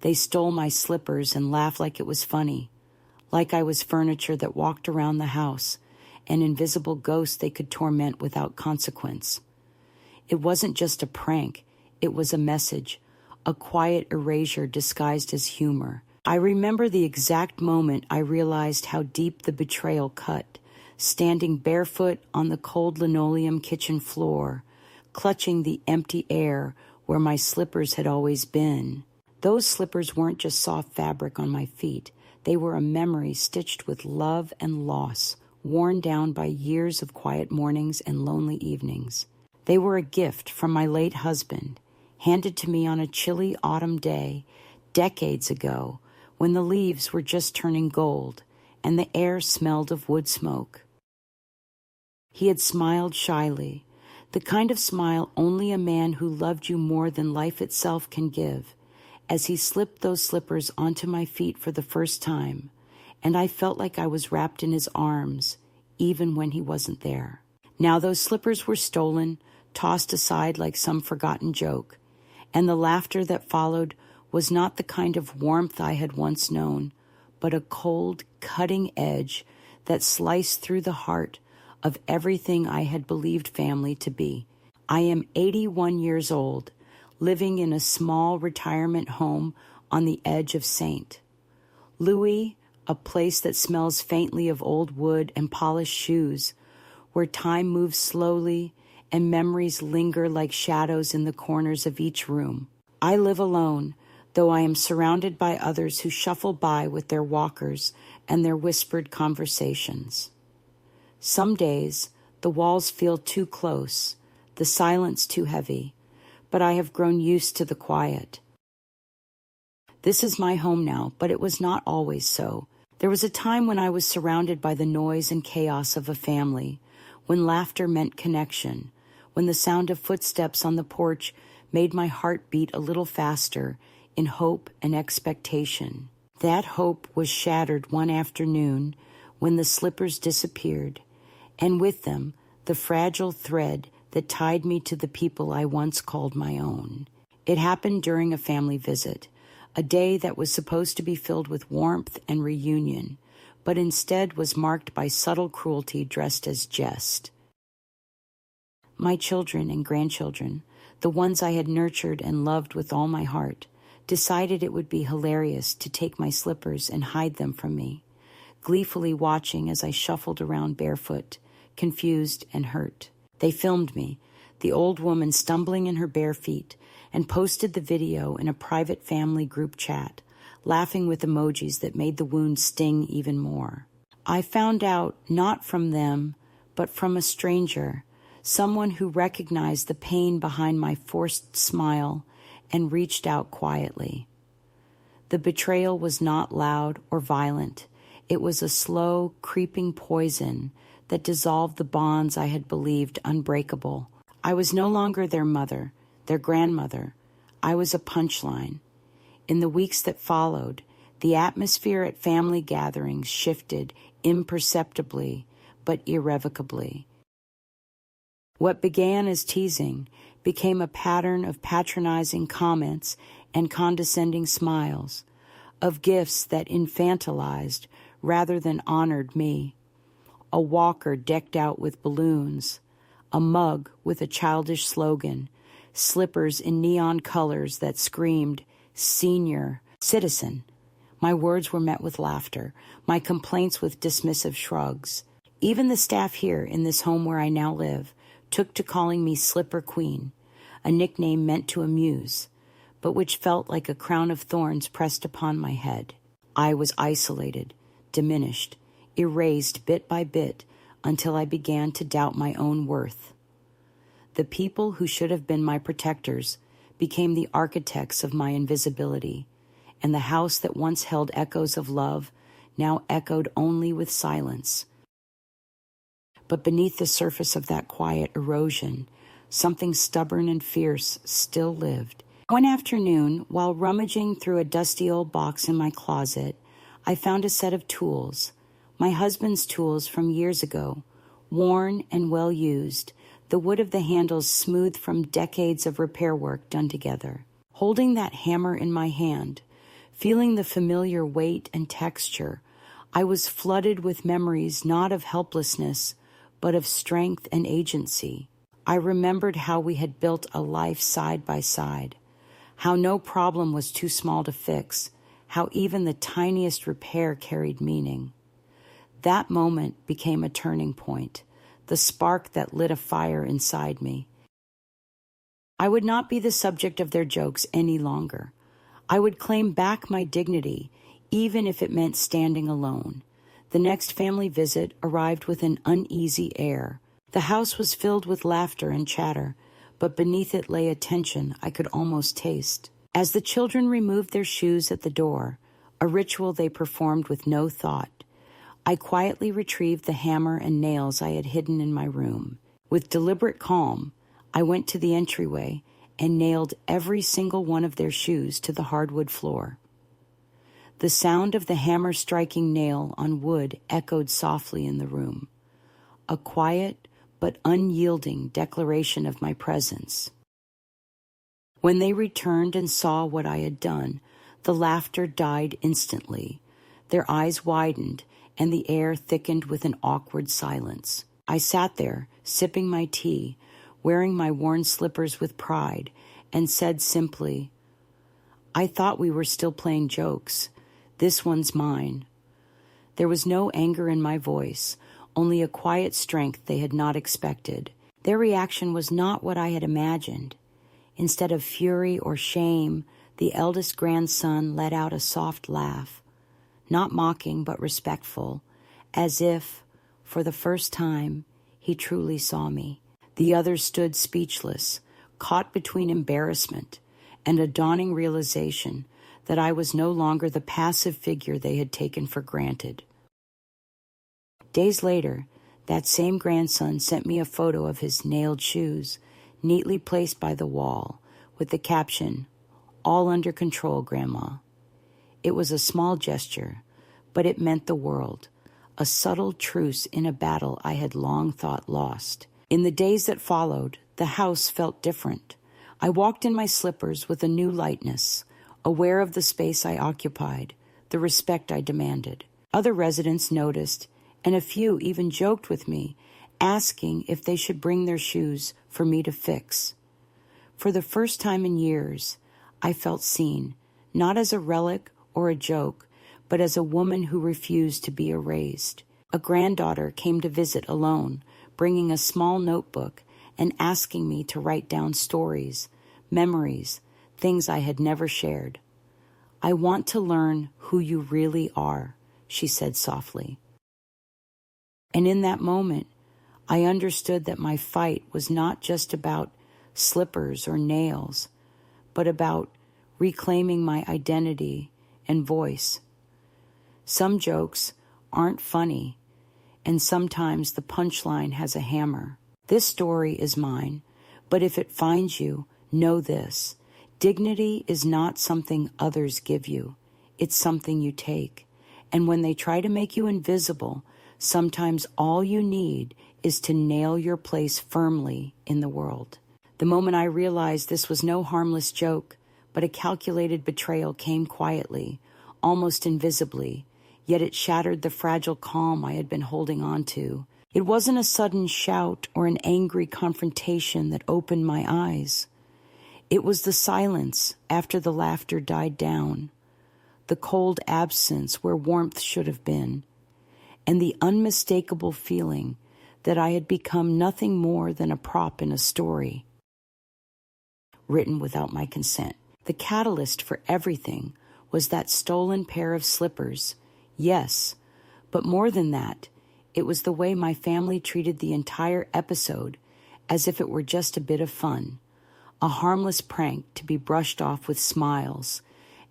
They stole my slippers and laughed like it was funny, like I was furniture that walked around the house, an invisible ghost they could torment without consequence. It wasn't just a prank, it was a message, a quiet erasure disguised as humor. I remember the exact moment I realized how deep the betrayal cut, standing barefoot on the cold linoleum kitchen floor, clutching the empty air where my slippers had always been. Those slippers weren't just soft fabric on my feet. They were a memory stitched with love and loss, worn down by years of quiet mornings and lonely evenings. They were a gift from my late husband, handed to me on a chilly autumn day, decades ago, when the leaves were just turning gold and the air smelled of wood smoke. He had smiled shyly, the kind of smile only a man who loved you more than life itself can give, as he slipped those slippers onto my feet for the first time, and I felt like I was wrapped in his arms, even when he wasn't there. Now those slippers were stolen, tossed aside like some forgotten joke, and the laughter that followed was not the kind of warmth I had once known, but a cold, cutting edge that sliced through the heart of everything I had believed family to be. I am 81 years old, living in a small retirement home on the edge of St. Louis, a place that smells faintly of old wood and polished shoes, where time moves slowly and memories linger like shadows in the corners of each room. I live alone, though I am surrounded by others who shuffle by with their walkers and their whispered conversations. Some days, the walls feel too close, the silence too heavy, but I have grown used to the quiet. This is my home now, but it was not always so. There was a time when I was surrounded by the noise and chaos of a family, when laughter meant connection, when the sound of footsteps on the porch made my heart beat a little faster in hope and expectation. That hope was shattered one afternoon when the slippers disappeared, and with them the fragile thread that tied me to the people I once called my own. It happened during a family visit, a day that was supposed to be filled with warmth and reunion, but instead was marked by subtle cruelty dressed as jest. My children and grandchildren, the ones I had nurtured and loved with all my heart, decided it would be hilarious to take my slippers and hide them from me, gleefully watching as I shuffled around barefoot, confused and hurt. They filmed me, the old woman stumbling in her bare feet, and posted the video in a private family group chat, laughing with emojis that made the wound sting even more. I found out not from them, but from a stranger, someone who recognized the pain behind my forced smile and reached out quietly. The betrayal was not loud or violent. It was a slow, creeping poison that dissolved the bonds I had believed unbreakable. I was no longer their mother, their grandmother. I was a punchline. In the weeks that followed, the atmosphere at family gatherings shifted imperceptibly but irrevocably. What began as teasing became a pattern of patronizing comments and condescending smiles, of gifts that infantilized rather than honored me. A walker decked out with balloons, a mug with a childish slogan, slippers in neon colors that screamed, "Senior Citizen." My words were met with laughter, my complaints with dismissive shrugs. Even the staff here in this home where I now live took to calling me Slipper Queen, a nickname meant to amuse, but which felt like a crown of thorns pressed upon my head. I was isolated, diminished, erased bit by bit until I began to doubt my own worth. The people who should have been my protectors became the architects of my invisibility, and the house that once held echoes of love now echoed only with silence. But beneath the surface of that quiet erosion, something stubborn and fierce still lived. One afternoon, while rummaging through a dusty old box in my closet, I found a set of tools, my husband's tools from years ago, worn and well used, the wood of the handles smooth from decades of repair work done together. Holding that hammer in my hand, Feeling the familiar weight and texture, I was flooded with memories not of helplessness, but of strength and agency. I remembered how we had built a life side by side, how no problem was too small to fix, how even the tiniest repair carried meaning. That moment became a turning point, the spark that lit a fire inside me. I would not be the subject of their jokes any longer. I would claim back my dignity, even if it meant standing alone. The next family visit arrived with an uneasy air. The house was filled with laughter and chatter, but beneath it lay a tension I could almost taste. As the children removed their shoes at the door, a ritual they performed with no thought, I quietly retrieved the hammer and nails I had hidden in my room. With deliberate calm, I went to the entryway and nailed every single one of their shoes to the hardwood floor. The sound of the hammer striking nail on wood echoed softly in the room, a quiet but unyielding declaration of my presence. When they returned and saw what I had done, the laughter died instantly. Their eyes widened, and the air thickened with an awkward silence. I sat there, sipping my tea, wearing my worn slippers with pride, and said simply, "I thought we were still playing jokes. This one's mine." There was no anger in my voice, only a quiet strength they had not expected. Their reaction was not what I had imagined. Instead of fury or shame, the eldest grandson let out a soft laugh, not mocking but respectful, as if, for the first time, he truly saw me. The others stood speechless, caught between embarrassment and a dawning realization that I was no longer the passive figure they had taken for granted. Days later, that same grandson sent me a photo of his nailed shoes, neatly placed by the wall, with the caption, "All under control, Grandma." It was a small gesture, but it meant the world, a subtle truce in a battle I had long thought lost. In the days that followed, the house felt different. I walked in my slippers with a new lightness, aware of the space I occupied, the respect I demanded. Other residents noticed, and a few even joked with me, asking if they should bring their shoes for me to fix. For the first time in years, I felt seen, not as a relic or a joke, but as a woman who refused to be erased. A granddaughter came to visit alone, bringing a small notebook and asking me to write down stories, memories, things I had never shared. "I want to learn who you really are," she said softly. And in that moment, I understood that my fight was not just about slippers or nails, but about reclaiming my identity and voice. Some jokes aren't funny, and sometimes the punchline has a hammer. This story is mine, but if it finds you, know this: dignity is not something others give you. It's something you take. And when they try to make you invisible, sometimes all you need is to nail your place firmly in the world. The moment I realized this was no harmless joke, but a calculated betrayal came quietly, almost invisibly, yet it shattered the fragile calm I had been holding on to. It wasn't a sudden shout or an angry confrontation that opened my eyes. It was the silence after the laughter died down, the cold absence where warmth should have been, and the unmistakable feeling that I had become nothing more than a prop in a story written without my consent. The catalyst for everything was that stolen pair of slippers. Yes, but more than that, it was the way my family treated the entire episode as if it were just a bit of fun, a harmless prank to be brushed off with smiles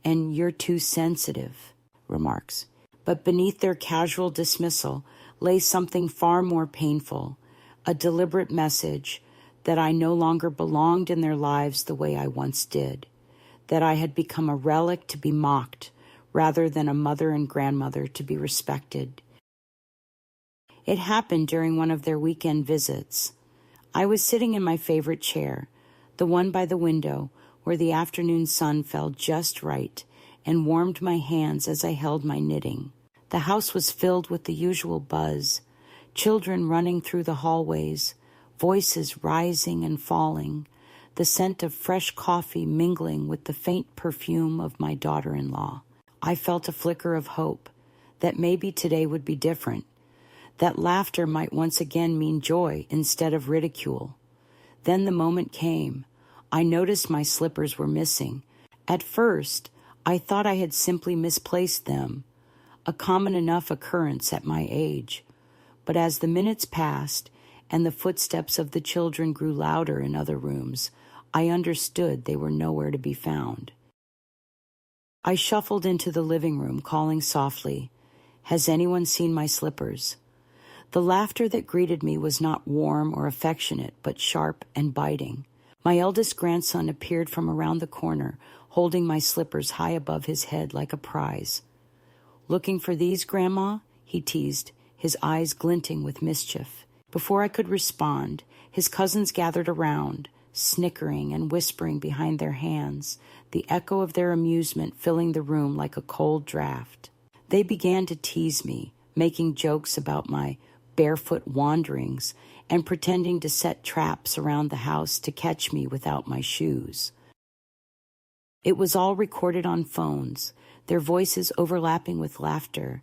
and "you're too sensitive" remarks. But beneath their casual dismissal lay something far more painful, a deliberate message that I no longer belonged in their lives the way I once did, that I had become a relic to be mocked rather than a mother and grandmother to be respected. It happened during one of their weekend visits. I was sitting in my favorite chair, the one by the window where the afternoon sun fell just right and warmed my hands as I held my knitting. The house was filled with the usual buzz, children running through the hallways, voices rising and falling, the scent of fresh coffee mingling with the faint perfume of my daughter-in-law. I felt a flicker of hope that maybe today would be different, that laughter might once again mean joy instead of ridicule. Then the moment came. I noticed my slippers were missing. At first, I thought I had simply misplaced them, a common enough occurrence at my age. But as the minutes passed and the footsteps of the children grew louder in other rooms, I understood they were nowhere to be found. I shuffled into the living room, calling softly, "Has anyone seen my slippers?" The laughter that greeted me was not warm or affectionate, but sharp and biting. My eldest grandson appeared from around the corner, holding my slippers high above his head like a prize. "Looking for these, Grandma?" he teased, his eyes glinting with mischief. Before I could respond, his cousins gathered around, snickering and whispering behind their hands, the echo of their amusement filling the room like a cold draft. They began to tease me, making jokes about my barefoot wanderings and pretending to set traps around the house to catch me without my shoes. It was all recorded on phones, their voices overlapping with laughter,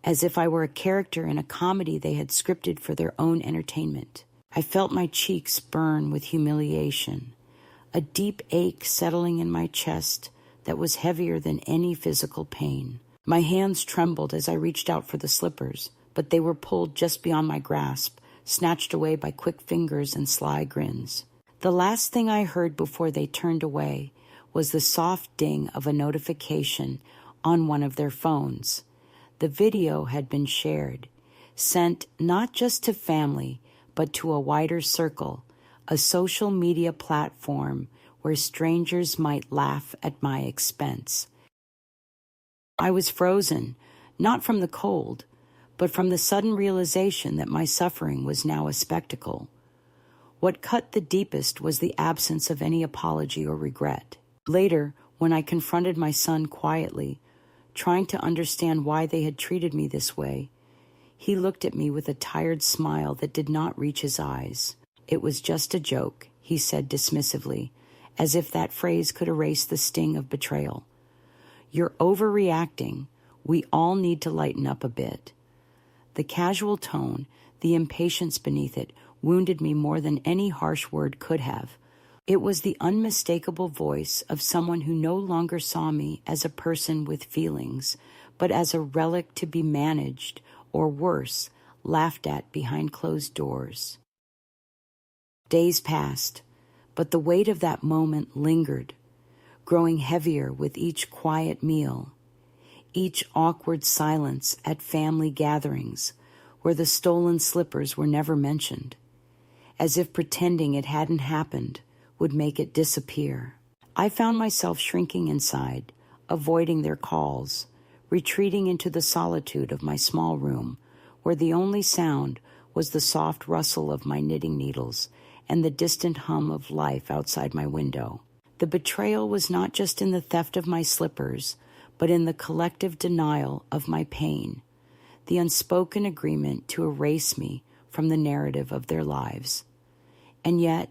as if I were a character in a comedy they had scripted for their own entertainment. I felt my cheeks burn with humiliation, a deep ache settling in my chest that was heavier than any physical pain. My hands trembled as I reached out for the slippers, but they were pulled just beyond my grasp, snatched away by quick fingers and sly grins. The last thing I heard before they turned away was the soft ding of a notification on one of their phones. The video had been shared, sent not just to family, but to a wider circle, a social media platform where strangers might laugh at my expense. I was frozen, not from the cold, but from the sudden realization that my suffering was now a spectacle. What cut the deepest was the absence of any apology or regret. Later, when I confronted my son quietly, trying to understand why they had treated me this way, he looked at me with a tired smile that did not reach his eyes. "It was just a joke," he said dismissively, as if that phrase could erase the sting of betrayal. "You're overreacting. We all need to lighten up a bit." The casual tone, the impatience beneath it, wounded me more than any harsh word could have. It was the unmistakable voice of someone who no longer saw me as a person with feelings, but as a relic to be managed, or worse, laughed at behind closed doors. Days passed, but the weight of that moment lingered, growing heavier with each quiet meal, each awkward silence at family gatherings where the stolen slippers were never mentioned, as if pretending it hadn't happened would make it disappear. I found myself shrinking inside, avoiding their calls, retreating into the solitude of my small room, where the only sound was the soft rustle of my knitting needles and the distant hum of life outside my window. The betrayal was not just in the theft of my slippers, but in the collective denial of my pain, the unspoken agreement to erase me from the narrative of their lives. And yet,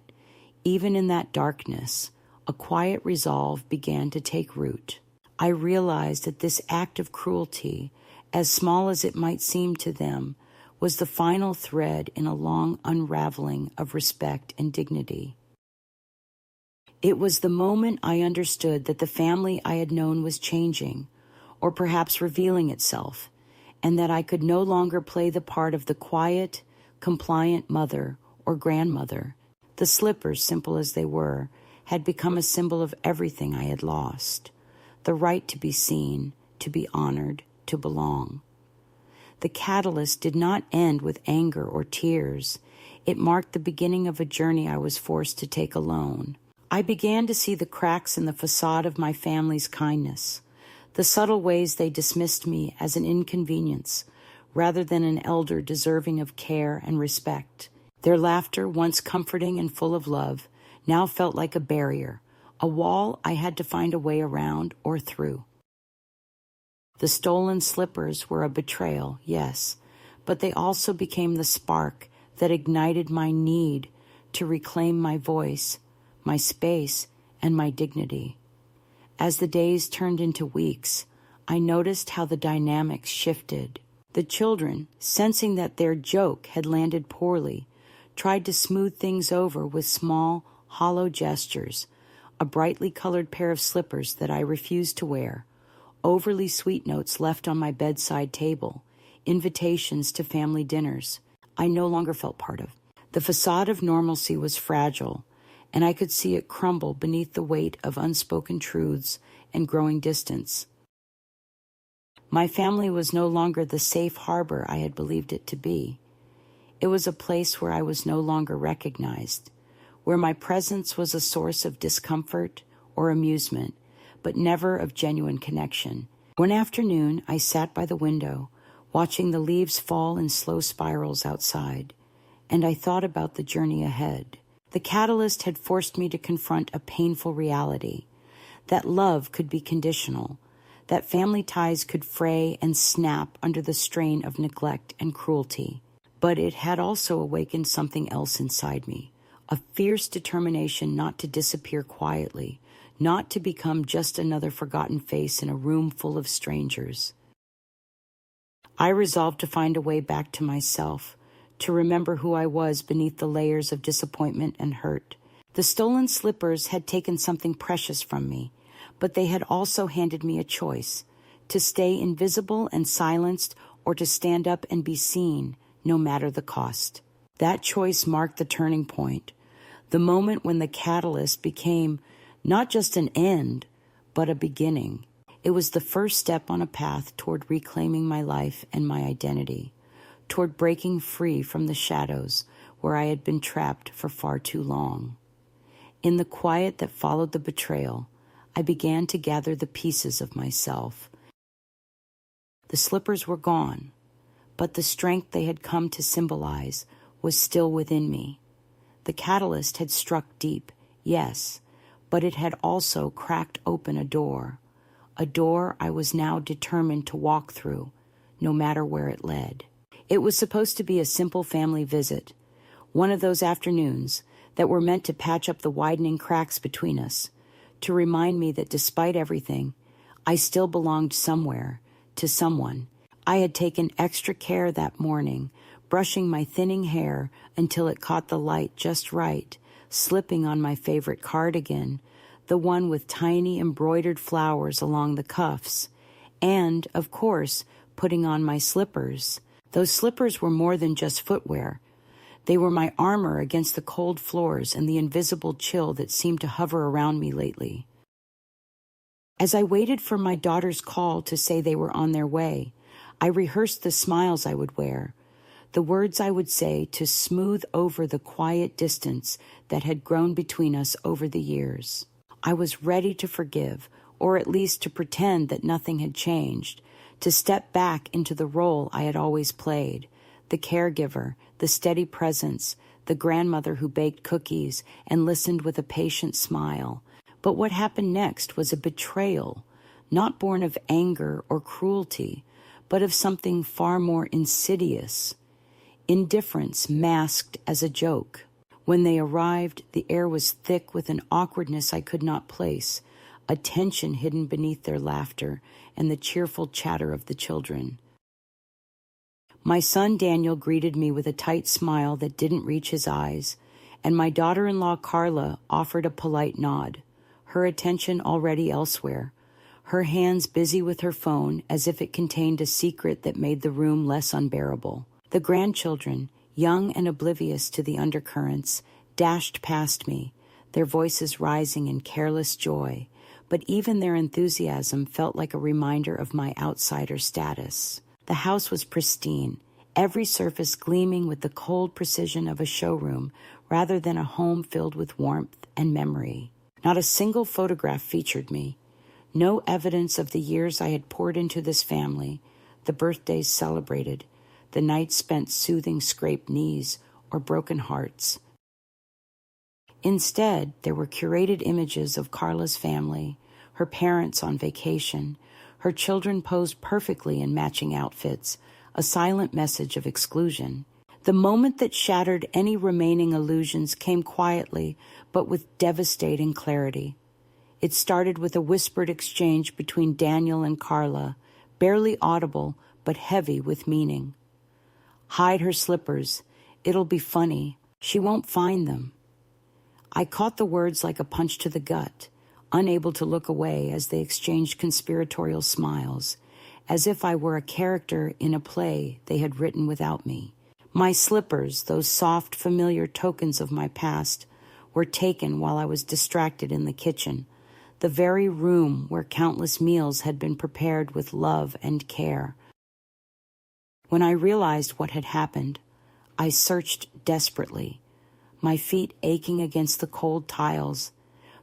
even in that darkness, a quiet resolve began to take root. I realized that this act of cruelty, as small as it might seem to them, was the final thread in a long unraveling of respect and dignity. It was the moment I understood that the family I had known was changing, or perhaps revealing itself, and that I could no longer play the part of the quiet, compliant mother or grandmother. The slippers, simple as they were, had become a symbol of everything I had lost: the right to be seen, to be honored, to belong. The catalyst did not end with anger or tears. It marked the beginning of a journey I was forced to take alone. I began to see the cracks in the facade of my family's kindness, the subtle ways they dismissed me as an inconvenience rather than an elder deserving of care and respect. Their laughter, once comforting and full of love, now felt like a barrier, a wall I had to find a way around or through. The stolen slippers were a betrayal, yes, but they also became the spark that ignited my need to reclaim my voice, my space, and my dignity. As the days turned into weeks, I noticed how the dynamics shifted. The children, sensing that their joke had landed poorly, tried to smooth things over with small, hollow gestures, a brightly colored pair of slippers that I refused to wear, overly sweet notes left on my bedside table, invitations to family dinners I no longer felt part of. The facade of normalcy was fragile, and I could see it crumble beneath the weight of unspoken truths and growing distance. My family was no longer the safe harbor I had believed it to be. It was a place where I was no longer recognized, where my presence was a source of discomfort or amusement, but never of genuine connection. One afternoon, I sat by the window, watching the leaves fall in slow spirals outside, and I thought about the journey ahead. The catalyst had forced me to confront a painful reality, that love could be conditional, that family ties could fray and snap under the strain of neglect and cruelty. But it had also awakened something else inside me, a fierce determination not to disappear quietly, not to become just another forgotten face in a room full of strangers. I resolved to find a way back to myself, to remember who I was beneath the layers of disappointment and hurt. The stolen slippers had taken something precious from me, but they had also handed me a choice, to stay invisible and silenced or to stand up and be seen, no matter the cost. That choice marked the turning point, the moment when the catalyst became not just an end, but a beginning. It was the first step on a path toward reclaiming my life and my identity, toward breaking free from the shadows where I had been trapped for far too long. In the quiet that followed the betrayal, I began to gather the pieces of myself. The slippers were gone, but the strength they had come to symbolize was still within me. The catalyst had struck deep, yes, but it had also cracked open a door I was now determined to walk through, no matter where it led. It was supposed to be a simple family visit, one of those afternoons that were meant to patch up the widening cracks between us, to remind me that despite everything, I still belonged somewhere, to someone. I had taken extra care that morning, brushing my thinning hair until it caught the light just right, slipping on my favorite cardigan, the one with tiny embroidered flowers along the cuffs, and, of course, putting on my slippers. Those slippers were more than just footwear. They were my armor against the cold floors and the invisible chill that seemed to hover around me lately. As I waited for my daughter's call to say they were on their way, I rehearsed the smiles I would wear, the words I would say to smooth over the quiet distance that had grown between us over the years. I was ready to forgive, or at least to pretend that nothing had changed, to step back into the role I had always played, the caregiver, the steady presence, the grandmother who baked cookies and listened with a patient smile. But what happened next was a betrayal, not born of anger or cruelty, but of something far more insidious. Indifference masked as a joke. When they arrived, the air was thick with an awkwardness I could not place, a tension hidden beneath their laughter and the cheerful chatter of the children. My son Daniel greeted me with a tight smile that didn't reach his eyes, and my daughter-in-law Carla offered a polite nod, her attention already elsewhere, her hands busy with her phone as if it contained a secret that made the room less unbearable. The grandchildren, young and oblivious to the undercurrents, dashed past me, their voices rising in careless joy, but even their enthusiasm felt like a reminder of my outsider status. The house was pristine, every surface gleaming with the cold precision of a showroom rather than a home filled with warmth and memory. Not a single photograph featured me. No evidence of the years I had poured into this family, the birthdays celebrated, the nights spent soothing scraped knees or broken hearts. Instead, there were curated images of Carla's family, her parents on vacation, Her children posed perfectly in matching outfits, a silent message of exclusion. The moment that shattered any remaining illusions came quietly, but with devastating clarity. It started with a whispered exchange between Daniel and Carla, barely audible, but heavy with meaning. "Hide her slippers. It'll be funny. She won't find them." I caught the words like a punch to the gut, unable to look away as they exchanged conspiratorial smiles, as if I were a character in a play they had written without me. My slippers, those soft, familiar tokens of my past, were taken while I was distracted in the kitchen, the very room where countless meals had been prepared with love and care. When I realized what had happened, I searched desperately, my feet aching against the cold tiles,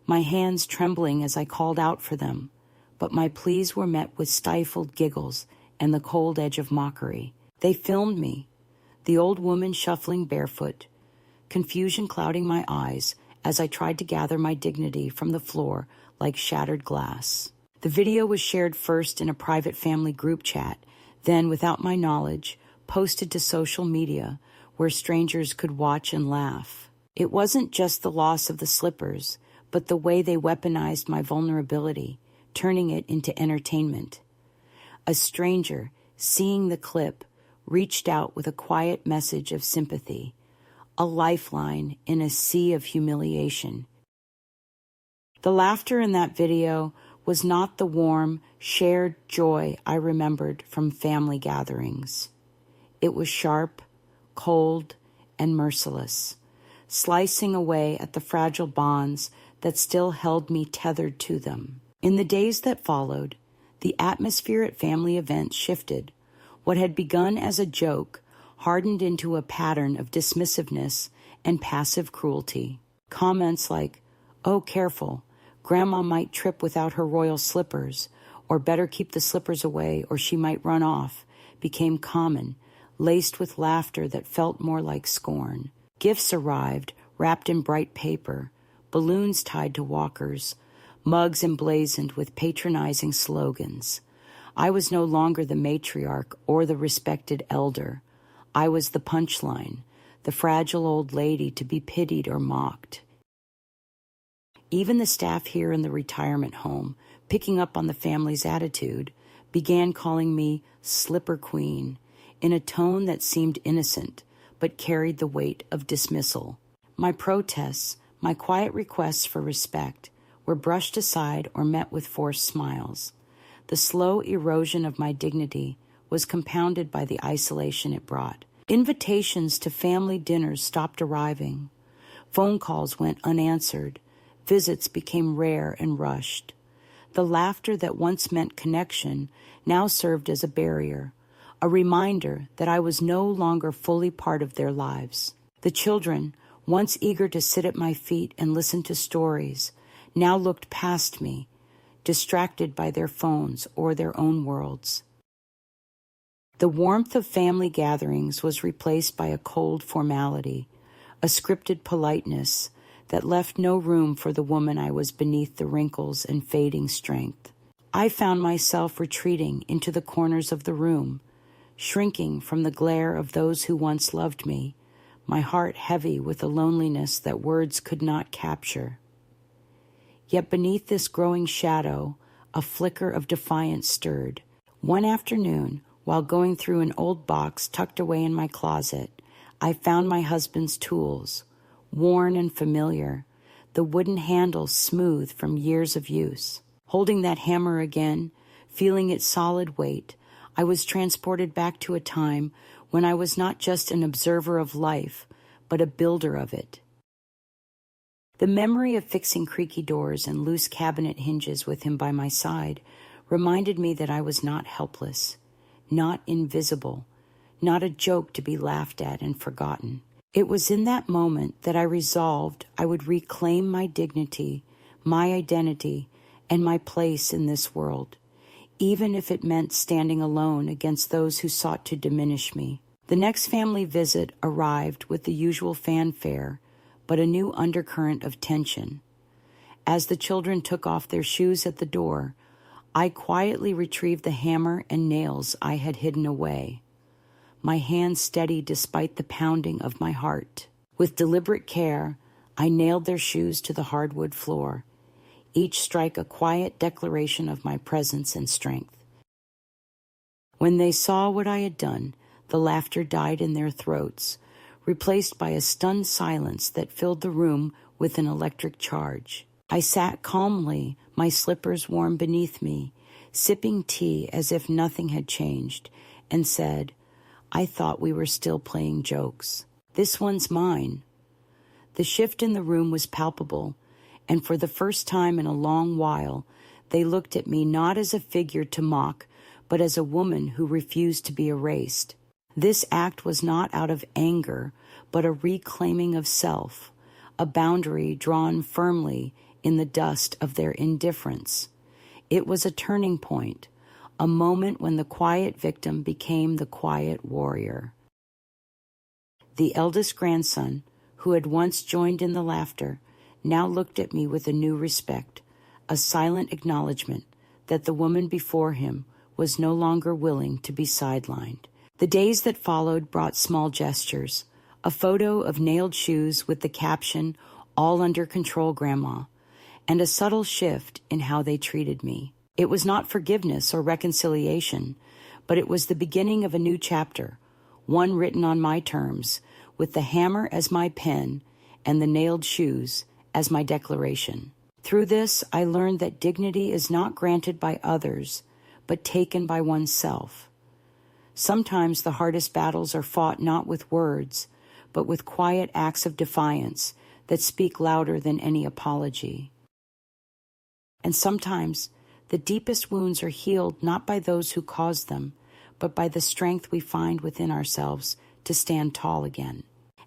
my hands trembling as I called out for them, but my pleas were met with stifled giggles and the cold edge of mockery. They filmed me, the old woman shuffling barefoot, confusion clouding my eyes as I tried to gather my dignity from the floor like shattered glass. The video was shared first in a private family group chat, then, without my knowledge, posted to social media where strangers could watch and laugh. It wasn't just the loss of the slippers, but the way they weaponized my vulnerability, turning it into entertainment. A stranger, seeing the clip, reached out with a quiet message of sympathy, a lifeline in a sea of humiliation. The laughter in that video was not the warm, shared joy I remembered from family gatherings. It was sharp, cold, and merciless, slicing away at the fragile bonds that still held me tethered to them. In the days that followed, the atmosphere at family events shifted. What had begun as a joke hardened into a pattern of dismissiveness and passive cruelty. Comments like, "Oh, careful, Grandma might trip without her royal slippers," or "better keep the slippers away or she might run off," became common, laced with laughter that felt more like scorn. Gifts arrived, wrapped in bright paper, balloons tied to walkers, mugs emblazoned with patronizing slogans. I was no longer the matriarch or the respected elder. I was the punchline, the fragile old lady to be pitied or mocked. Even the staff here in the retirement home, picking up on the family's attitude, began calling me Slipper Queen in a tone that seemed innocent but carried the weight of dismissal. My protests, my quiet requests for respect, were brushed aside or met with forced smiles. The slow erosion of my dignity was compounded by the isolation it brought. Invitations to family dinners stopped arriving. Phone calls went unanswered. Visits became rare and rushed. The laughter that once meant connection now served as a barrier, a reminder that I was no longer fully part of their lives. The children, once eager to sit at my feet and listen to stories, now looked past me, distracted by their phones or their own worlds. The warmth of family gatherings was replaced by a cold formality, a scripted politeness that left no room for the woman I was beneath the wrinkles and fading strength. I found myself retreating into the corners of the room, shrinking from the glare of those who once loved me, my heart heavy with a loneliness that words could not capture. Yet beneath this growing shadow, a flicker of defiance stirred. One afternoon, while going through an old box tucked away in my closet, I found my husband's tools, worn and familiar, the wooden handle smooth from years of use. Holding that hammer again, feeling its solid weight, I was transported back to a time when I was not just an observer of life, but a builder of it. The memory of fixing creaky doors and loose cabinet hinges with him by my side reminded me that I was not helpless, not invisible, not a joke to be laughed at and forgotten. It was in that moment that I resolved I would reclaim my dignity, my identity, and my place in this world, even if it meant standing alone against those who sought to diminish me. The next family visit arrived with the usual fanfare, but a new undercurrent of tension. As the children took off their shoes at the door, I quietly retrieved the hammer and nails I had hidden away, my hand steady despite the pounding of my heart. With deliberate care, I nailed their shoes to the hardwood floor, each strike a quiet declaration of my presence and strength. When they saw what I had done, the laughter died in their throats, replaced by a stunned silence that filled the room with an electric charge. I sat calmly, my slippers warm beneath me, sipping tea as if nothing had changed, and said, "I thought we were still playing jokes. This one's mine." The shift in the room was palpable, and for the first time in a long while, they looked at me not as a figure to mock, but as a woman who refused to be erased. This act was not out of anger, but a reclaiming of self, a boundary drawn firmly in the dust of their indifference. It was a turning point, a moment when the quiet victim became the quiet warrior. The eldest grandson, who had once joined in the laughter, now looked at me with a new respect, a silent acknowledgement that the woman before him was no longer willing to be sidelined. The days that followed brought small gestures, a photo of nailed shoes with the caption, "All under control, Grandma," and a subtle shift in how they treated me. It was not forgiveness or reconciliation, but it was the beginning of a new chapter, one written on my terms, with the hammer as my pen and the nailed shoes as my declaration. Through this, I learned that dignity is not granted by others, but taken by oneself. Sometimes the hardest battles are fought not with words, but with quiet acts of defiance that speak louder than any apology. And sometimes the deepest wounds are healed not by those who caused them, but by the strength we find within ourselves to stand tall again.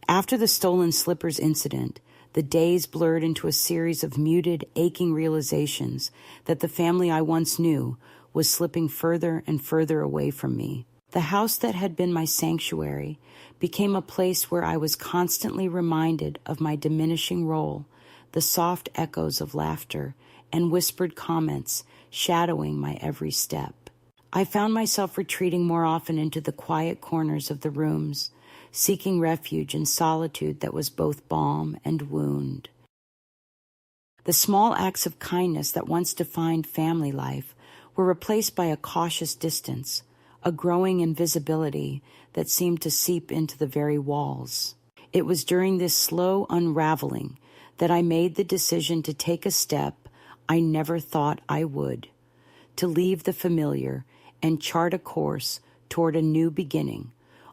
After the stolen slippers incident, the days blurred into a series of muted, aching realizations that the family I once knew was slipping further and further away from me. The house that had been my sanctuary became a place where I was constantly reminded of my diminishing role, the soft echoes of laughter and whispered comments shadowing my every step. I found myself retreating more often into the quiet corners of the rooms, seeking refuge in solitude that was both balm and wound. The small acts of kindness that once defined family life were replaced by a cautious distance, a growing invisibility that seemed to seep into the very walls. It was during this slow unraveling that I made the decision to take a step I never thought I would, to leave the familiar and chart a course toward a new beginning,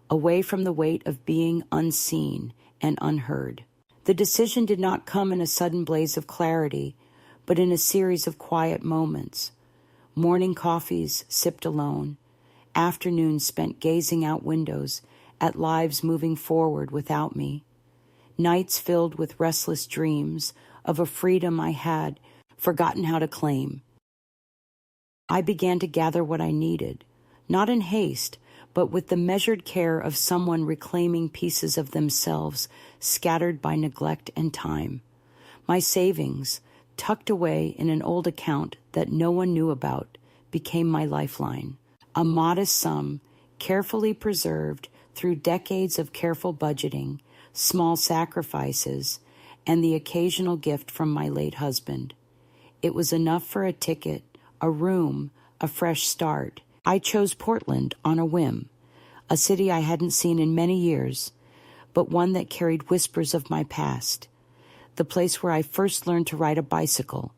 away from the weight of being unseen and unheard. The decision did not come in a sudden blaze of clarity, but in a series of quiet moments. Morning coffees sipped alone, afternoons spent gazing out windows at lives moving forward without me, nights filled with restless dreams of a freedom I had forgotten how to claim. I began to gather what I needed, not in haste, but with the measured care of someone reclaiming pieces of themselves scattered by neglect and time. My savings, tucked away in an old account that no one knew about, became my lifeline. A modest sum, carefully preserved through decades of careful budgeting, small sacrifices, and the occasional gift from my late husband. It was enough for a ticket, a room, a fresh start. I chose Portland on a whim, a city I hadn't seen in many years, but one that carried whispers of my past, the place where I first learned to ride a bicycle,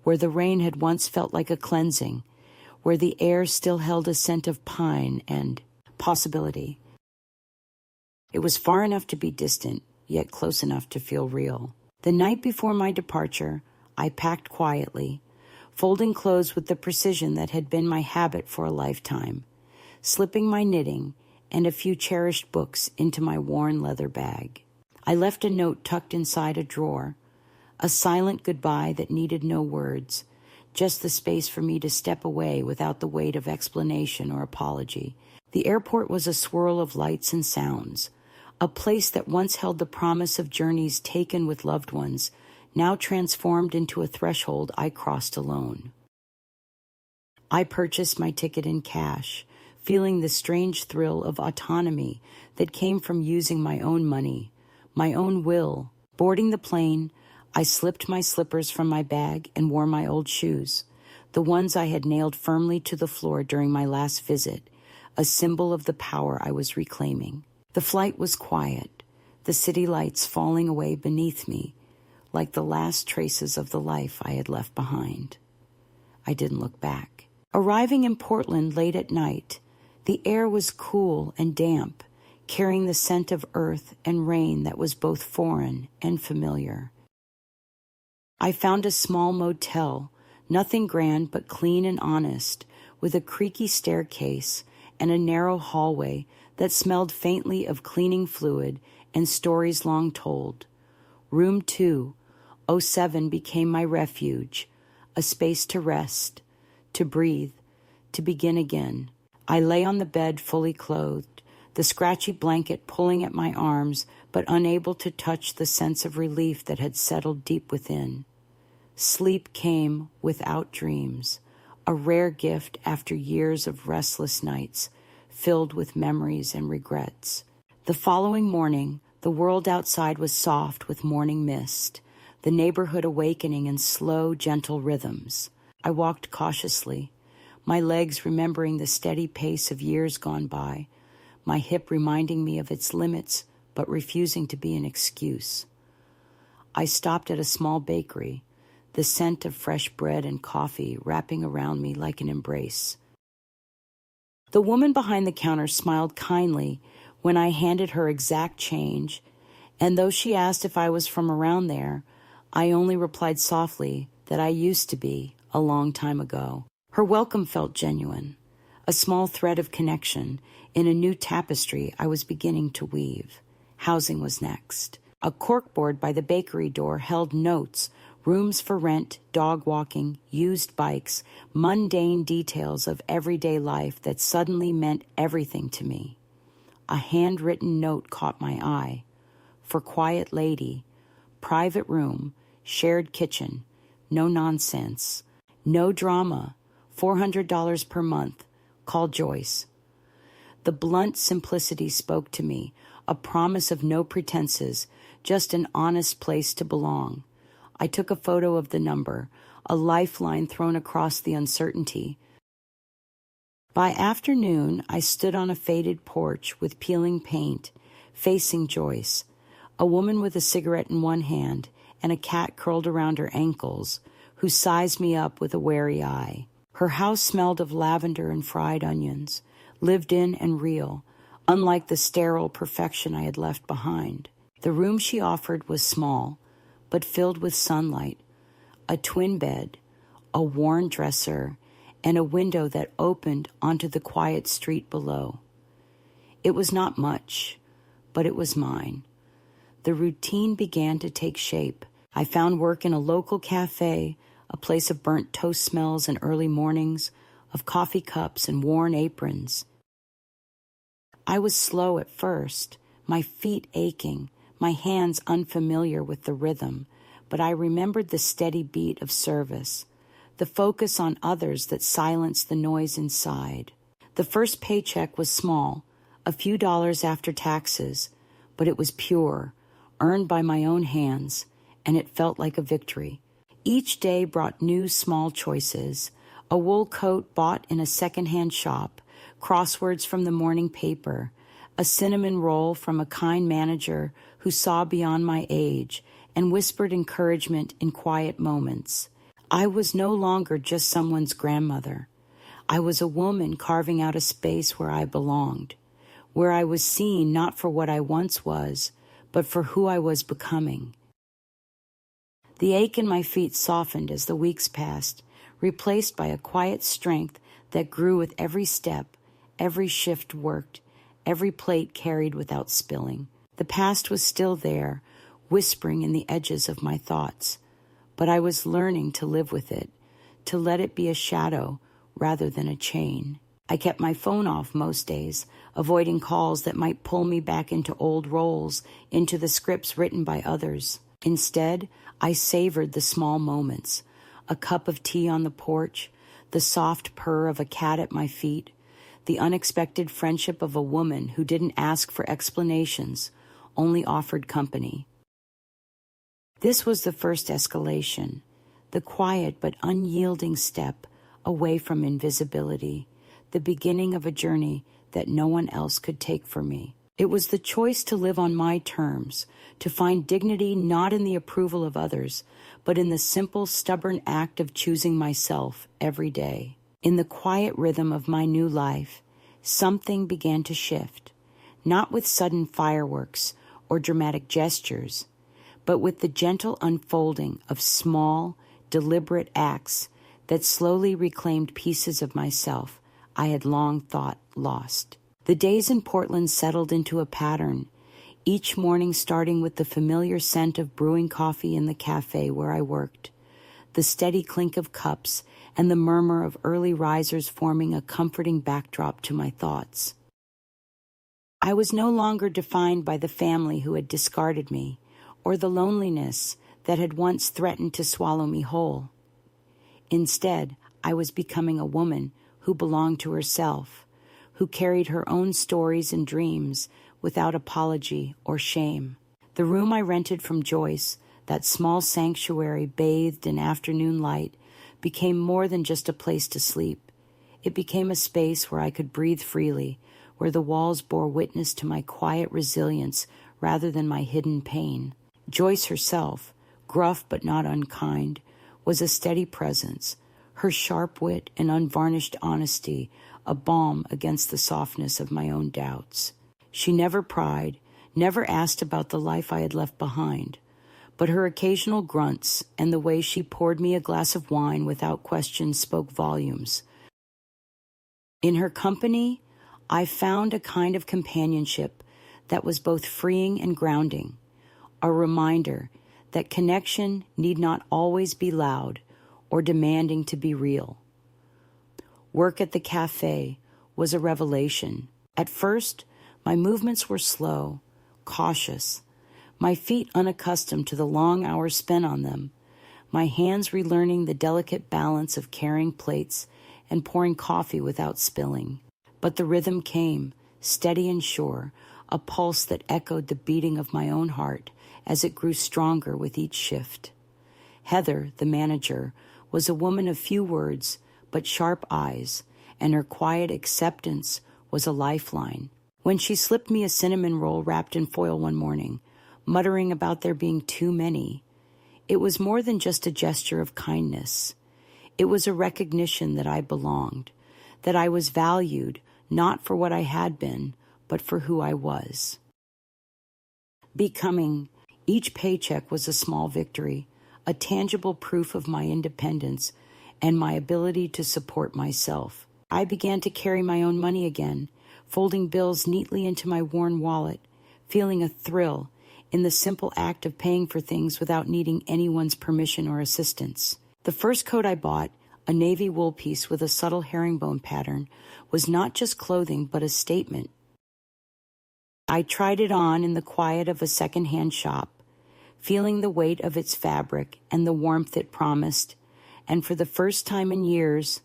where the rain had once felt like a cleansing, where the air still held a scent of pine and possibility. It was far enough to be distant, yet close enough to feel real. The night before my departure, I packed quietly, folding clothes with the precision that had been my habit for a lifetime, slipping my knitting and a few cherished books into my worn leather bag. I left a note tucked inside a drawer, a silent goodbye that needed no words, just the space for me to step away without the weight of explanation or apology. The airport was a swirl of lights and sounds, a place that once held the promise of journeys taken with loved ones, now transformed into a threshold I crossed alone. I purchased my ticket in cash, feeling the strange thrill of autonomy that came from using my own money, my own will. Boarding the plane, I slipped my slippers from my bag and wore my old shoes, the ones I had nailed firmly to the floor during my last visit, a symbol of the power I was reclaiming. The flight was quiet, the city lights falling away beneath me, like the last traces of the life I had left behind. I didn't look back. Arriving in Portland late at night, the air was cool and damp, carrying the scent of earth and rain that was both foreign and familiar. I found a small motel, nothing grand but clean and honest, with a creaky staircase and a narrow hallway that smelled faintly of cleaning fluid and stories long told. Room 207 became my refuge, a space to rest, to breathe, to begin again. I lay on the bed fully clothed, the scratchy blanket pulling at my arms, but unable to touch the sense of relief that had settled deep within. Sleep came without dreams, a rare gift after years of restless nights, filled with memories and regrets. The following morning, the world outside was soft with morning mist, the neighborhood awakening in slow, gentle rhythms. I walked cautiously, my legs remembering the steady pace of years gone by, my hip reminding me of its limits but refusing to be an excuse. I stopped at a small bakery, the scent of fresh bread and coffee wrapping around me like an embrace. The woman behind the counter smiled kindly when I handed her exact change, and though she asked if I was from around there, I only replied softly that I used to be a long time ago. Her welcome felt genuine, a small thread of connection in a new tapestry I was beginning to weave. Housing was next. A corkboard by the bakery door held notes, rooms for rent, dog walking, used bikes, mundane details of everyday life that suddenly meant everything to me. A handwritten note caught my eye. For quiet lady, private room, shared kitchen, no nonsense, no drama, $400 per month. Call Joyce. The blunt simplicity spoke to me, a promise of no pretenses, just an honest place to belong. I took a photo of the number, a lifeline thrown across the uncertainty. By afternoon, I stood on a faded porch with peeling paint, facing Joyce, a woman with a cigarette in one hand and a cat curled around her ankles, who sized me up with a wary eye. Her house smelled of lavender and fried onions, lived in and real, unlike the sterile perfection I had left behind. The room she offered was small, but filled with sunlight, a twin bed, a worn dresser, and a window that opened onto the quiet street below. It was not much, but it was mine. The routine began to take shape. I found work in a local cafe, a place of burnt toast smells and early mornings, of coffee cups and worn aprons. I was slow at first, my feet aching, my hands unfamiliar with the rhythm, but I remembered the steady beat of service, the focus on others that silenced the noise inside. The first paycheck was small, a few dollars after taxes, but it was pure, earned by my own hands, and it felt like a victory. Each day brought new small choices, a wool coat bought in a second-hand shop, crosswords from the morning paper, a cinnamon roll from a kind manager who saw beyond my age and whispered encouragement in quiet moments. I was no longer just someone's grandmother. I was a woman carving out a space where I belonged, where I was seen not for what I once was, but for who I was becoming. The ache in my feet softened as the weeks passed, replaced by a quiet strength that grew with every step, every shift worked, every plate carried without spilling. The past was still there, whispering in the edges of my thoughts, but I was learning to live with it, to let it be a shadow rather than a chain. I kept my phone off most days, avoiding calls that might pull me back into old roles, into the scripts written by others. Instead, I savored the small moments, a cup of tea on the porch, the soft purr of a cat at my feet, the unexpected friendship of a woman who didn't ask for explanations, only offered company. This was the first escalation, the quiet but unyielding step away from invisibility, the beginning of a journey that no one else could take for me. It was the choice to live on my terms, to find dignity not in the approval of others, but in the simple, stubborn act of choosing myself every day. In the quiet rhythm of my new life, something began to shift, not with sudden fireworks or dramatic gestures, but with the gentle unfolding of small, deliberate acts that slowly reclaimed pieces of myself I had long thought lost. The days in Portland settled into a pattern, each morning starting with the familiar scent of brewing coffee in the cafe where I worked, the steady clink of cups, and the murmur of early risers forming a comforting backdrop to my thoughts. I was no longer defined by the family who had discarded me, or the loneliness that had once threatened to swallow me whole. Instead, I was becoming a woman who belonged to herself, who carried her own stories and dreams without apology or shame. The room I rented from Joyce, that small sanctuary bathed in afternoon light, became more than just a place to sleep. It became a space where I could breathe freely, where the walls bore witness to my quiet resilience rather than my hidden pain. Joyce herself, gruff but not unkind, was a steady presence, her sharp wit and unvarnished honesty a balm against the softness of my own doubts. She never pried, never asked about the life I had left behind, but her occasional grunts and the way she poured me a glass of wine without question spoke volumes. In her company, I found a kind of companionship that was both freeing and grounding, a reminder that connection need not always be loud or demanding to be real. Work at the cafe was a revelation. At first, my movements were slow, cautious, my feet unaccustomed to the long hours spent on them, my hands relearning the delicate balance of carrying plates and pouring coffee without spilling. But the rhythm came, steady and sure, a pulse that echoed the beating of my own heart as it grew stronger with each shift. Heather, the manager, was a woman of few words but sharp eyes, and her quiet acceptance was a lifeline. When she slipped me a cinnamon roll wrapped in foil one morning, muttering about there being too many, it was more than just a gesture of kindness. It was a recognition that I belonged, that I was valued not for what I had been, but for who I was. Becoming, each paycheck was a small victory, a tangible proof of my independence and my ability to support myself. I began to carry my own money again, folding bills neatly into my worn wallet, feeling a thrill in the simple act of paying for things without needing anyone's permission or assistance. The first coat I bought, a navy wool piece with a subtle herringbone pattern, was not just clothing but a statement. I tried it on in the quiet of a second-hand shop, feeling the weight of its fabric and the warmth it promised, and for the first time in years,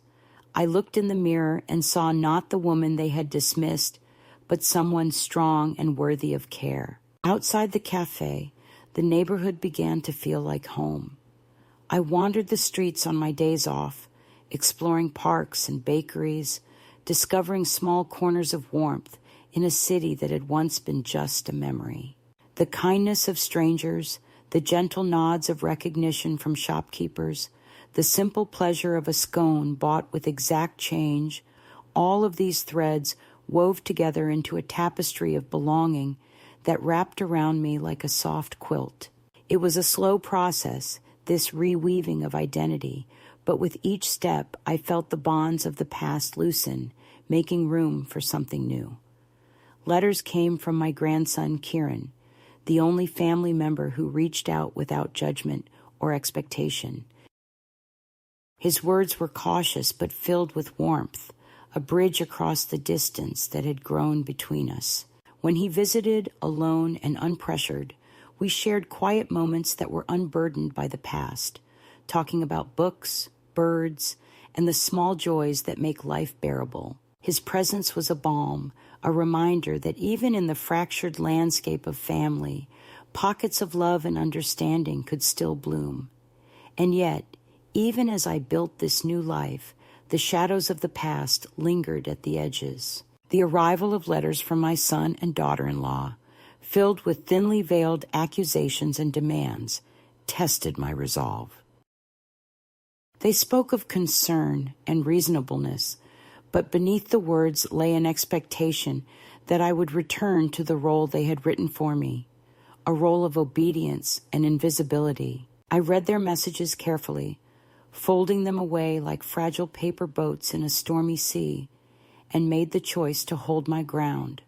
I looked in the mirror and saw not the woman they had dismissed, but someone strong and worthy of care. Outside the cafe, the neighborhood began to feel like home. I wandered the streets on my days off, exploring parks and bakeries, discovering small corners of warmth in a city that had once been just a memory. The kindness of strangers, the gentle nods of recognition from shopkeepers, the simple pleasure of a scone bought with exact change, all of these threads wove together into a tapestry of belonging that wrapped around me like a soft quilt. It was a slow process, this reweaving of identity, but with each step I felt the bonds of the past loosen, making room for something new. Letters came from my grandson Kieran, the only family member who reached out without judgment or expectation. His words were cautious but filled with warmth, a bridge across the distance that had grown between us. When he visited, alone and unpressured, we shared quiet moments that were unburdened by the past, talking about books, birds, and the small joys that make life bearable. His presence was a balm, a reminder that even in the fractured landscape of family, pockets of love and understanding could still bloom. And yet, even as I built this new life, the shadows of the past lingered at the edges. The arrival of letters from my son and daughter-in-law, filled with thinly veiled accusations and demands, tested my resolve. They spoke of concern and reasonableness, but beneath the words lay an expectation that I would return to the role they had written for me, a role of obedience and invisibility. I read their messages carefully, folding them away like fragile paper boats in a stormy sea, and made the choice to hold my ground.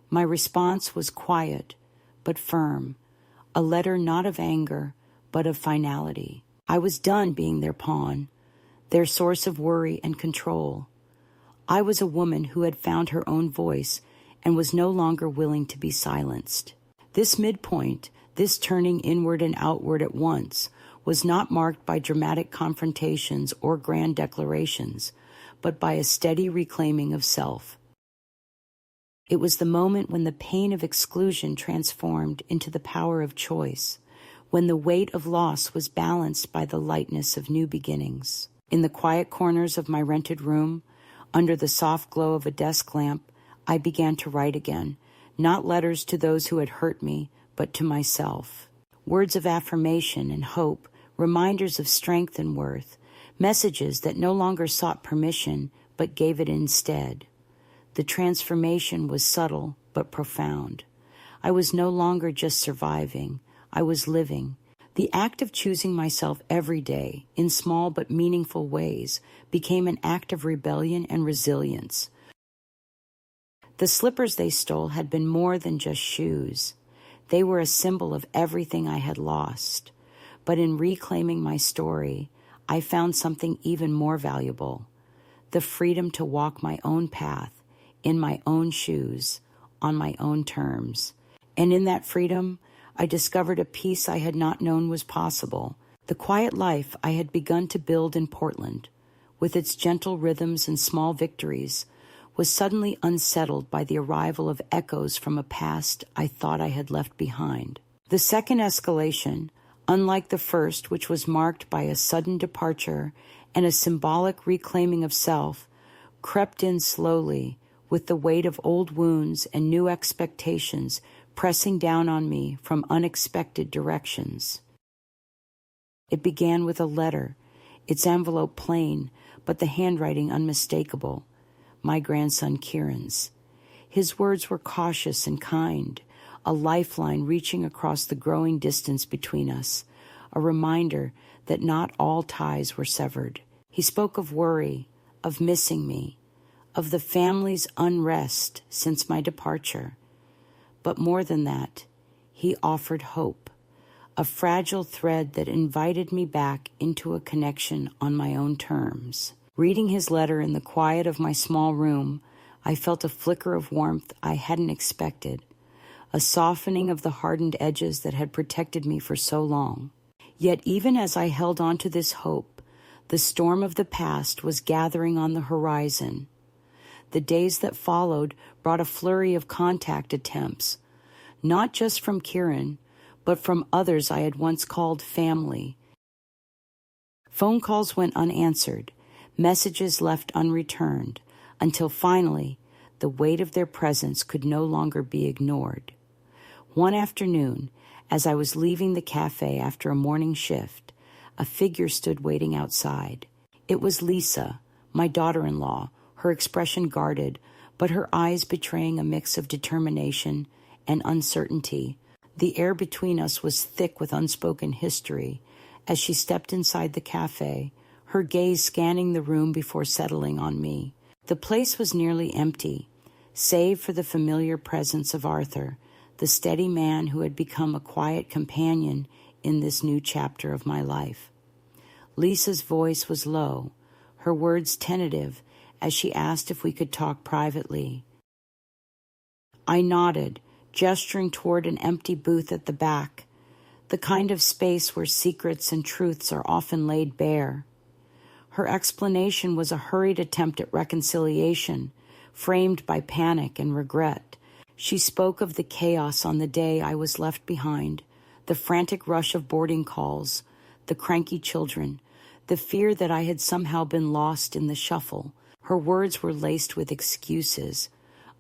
My response was quiet but firm, a letter not of anger but of finality. I was done being their pawn, their source of worry and control. I was a woman who had found her own voice and was no longer willing to be silenced. This midpoint, this turning inward and outward at once, was not marked by dramatic confrontations or grand declarations, but by a steady reclaiming of self. It was the moment when the pain of exclusion transformed into the power of choice, when the weight of loss was balanced by the lightness of new beginnings. In the quiet corners of my rented room, under the soft glow of a desk lamp, I began to write again, not letters to those who had hurt me, but to myself. Words of affirmation and hope, reminders of strength and worth, messages that no longer sought permission, but gave it instead. The transformation was subtle, but profound. I was no longer just surviving. I was living. The act of choosing myself every day, in small but meaningful ways, became an act of rebellion and resilience. The slippers they stole had been more than just shoes. They were a symbol of everything I had lost. But in reclaiming my story, I found something even more valuable: the freedom to walk my own path, in my own shoes, on my own terms. And in that freedom, I discovered a peace I had not known was possible. The quiet life I had begun to build in Portland, with its gentle rhythms and small victories, was suddenly unsettled by the arrival of echoes from a past I thought I had left behind. The second escalation, unlike the first, which was marked by a sudden departure and a symbolic reclaiming of self, crept in slowly, with the weight of old wounds and new expectations pressing down on me from unexpected directions. It began with a letter, its envelope plain, but the handwriting unmistakable, my grandson Kieran's. His words were cautious and kind, a lifeline reaching across the growing distance between us, a reminder that not all ties were severed. He spoke of worry, of missing me, of the family's unrest since my departure. But more than that, he offered hope, a fragile thread that invited me back into a connection on my own terms. Reading his letter in the quiet of my small room, I felt a flicker of warmth I hadn't expected, a softening of the hardened edges that had protected me for so long. Yet even as I held on to this hope, the storm of the past was gathering on the horizon. The days that followed brought a flurry of contact attempts, not just from Kieran, but from others I had once called family. Phone calls went unanswered, messages left unreturned, until finally the weight of their presence could no longer be ignored. One afternoon, as I was leaving the cafe after a morning shift, a figure stood waiting outside. It was Lisa, my daughter-in-law, her expression guarded, but her eyes betraying a mix of determination and uncertainty. The air between us was thick with unspoken history. As she stepped inside the cafe, her gaze scanning the room before settling on me. The place was nearly empty, save for the familiar presence of Arthur, the steady man who had become a quiet companion in this new chapter of my life. Lisa's voice was low, her words tentative, as she asked if we could talk privately. I nodded, gesturing toward an empty booth at the back, the kind of space where secrets and truths are often laid bare. Her explanation was a hurried attempt at reconciliation, framed by panic and regret. She spoke of the chaos on the day I was left behind, the frantic rush of boarding calls, the cranky children, the fear that I had somehow been lost in the shuffle. Her words were laced with excuses,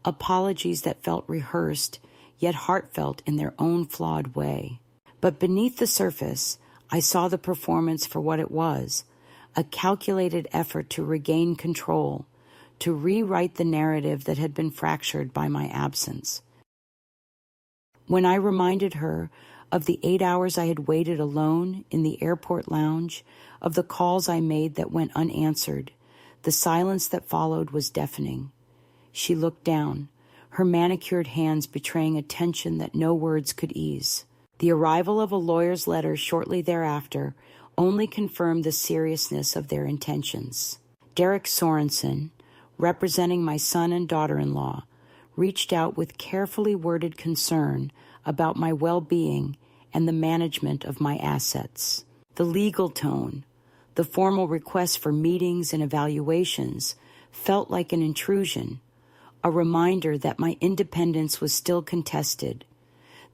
apologies that felt rehearsed, yet heartfelt in their own flawed way. But beneath the surface, I saw the performance for what it was, a calculated effort to regain control, to rewrite the narrative that had been fractured by my absence. When I reminded her of the 8 hours I had waited alone in the airport lounge, of the calls I made that went unanswered, the silence that followed was deafening. She looked down, her manicured hands betraying a tension that no words could ease. The arrival of a lawyer's letter shortly thereafter only confirmed the seriousness of their intentions. Derek Sorensen, representing my son and daughter-in-law, reached out with carefully worded concern about my well-being and the management of my assets. The legal tone, the formal request for meetings and evaluations, felt like an intrusion, a reminder that my independence was still contested,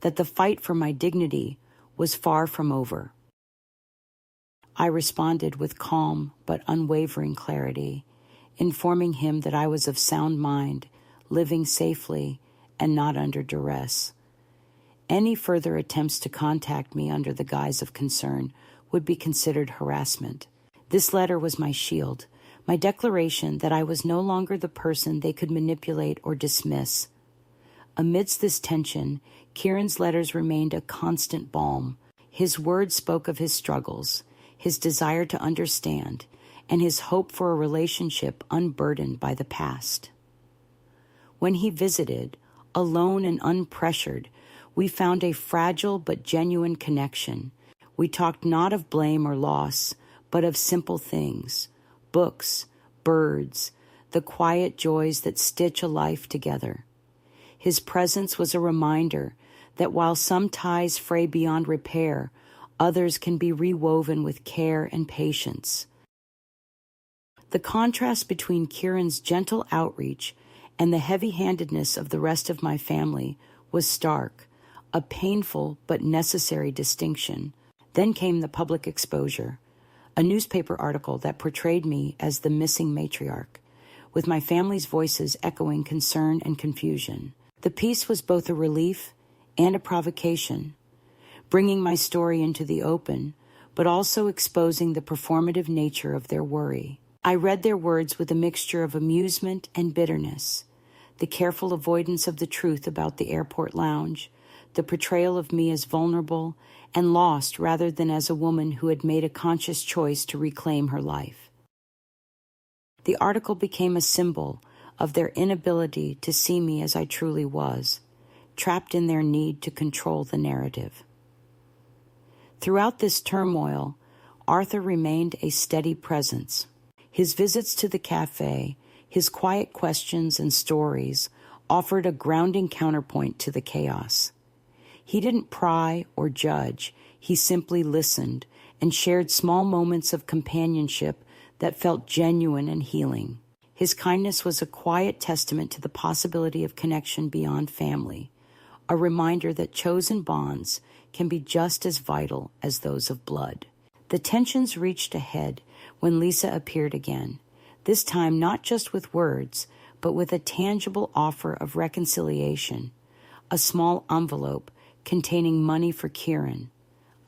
that the fight for my dignity was far from over. I responded with calm but unwavering clarity, informing him that I was of sound mind, living safely, and not under duress. Any further attempts to contact me under the guise of concern would be considered harassment. This letter was my shield, my declaration that I was no longer the person they could manipulate or dismiss. Amidst this tension, Kieran's letters remained a constant balm. His words spoke of his struggles, his desire to understand, and his hope for a relationship unburdened by the past. When he visited, alone and unpressured, we found a fragile but genuine connection. We talked not of blame or loss, but of simple things, books, birds, the quiet joys that stitch a life together. His presence was a reminder that while some ties fray beyond repair, others can be rewoven with care and patience. The contrast between Kieran's gentle outreach and the heavy-handedness of the rest of my family was stark, a painful but necessary distinction. Then came the public exposure, a newspaper article that portrayed me as the missing matriarch, with my family's voices echoing concern and confusion. The piece was both a relief and a provocation, bringing my story into the open, but also exposing the performative nature of their worry. I read their words with a mixture of amusement and bitterness, the careful avoidance of the truth about the airport lounge, the portrayal of me as vulnerable and lost rather than as a woman who had made a conscious choice to reclaim her life. The article became a symbol of their inability to see me as I truly was, trapped in their need to control the narrative. Throughout this turmoil, Arthur remained a steady presence. His visits to the cafe, his quiet questions and stories offered a grounding counterpoint to the chaos. He didn't pry or judge, he simply listened and shared small moments of companionship that felt genuine and healing. His kindness was a quiet testament to the possibility of connection beyond family, a reminder that chosen bonds can be just as vital as those of blood. The tensions reached a head when Lisa appeared again, this time not just with words, but with a tangible offer of reconciliation, a small envelope containing money for Kieran,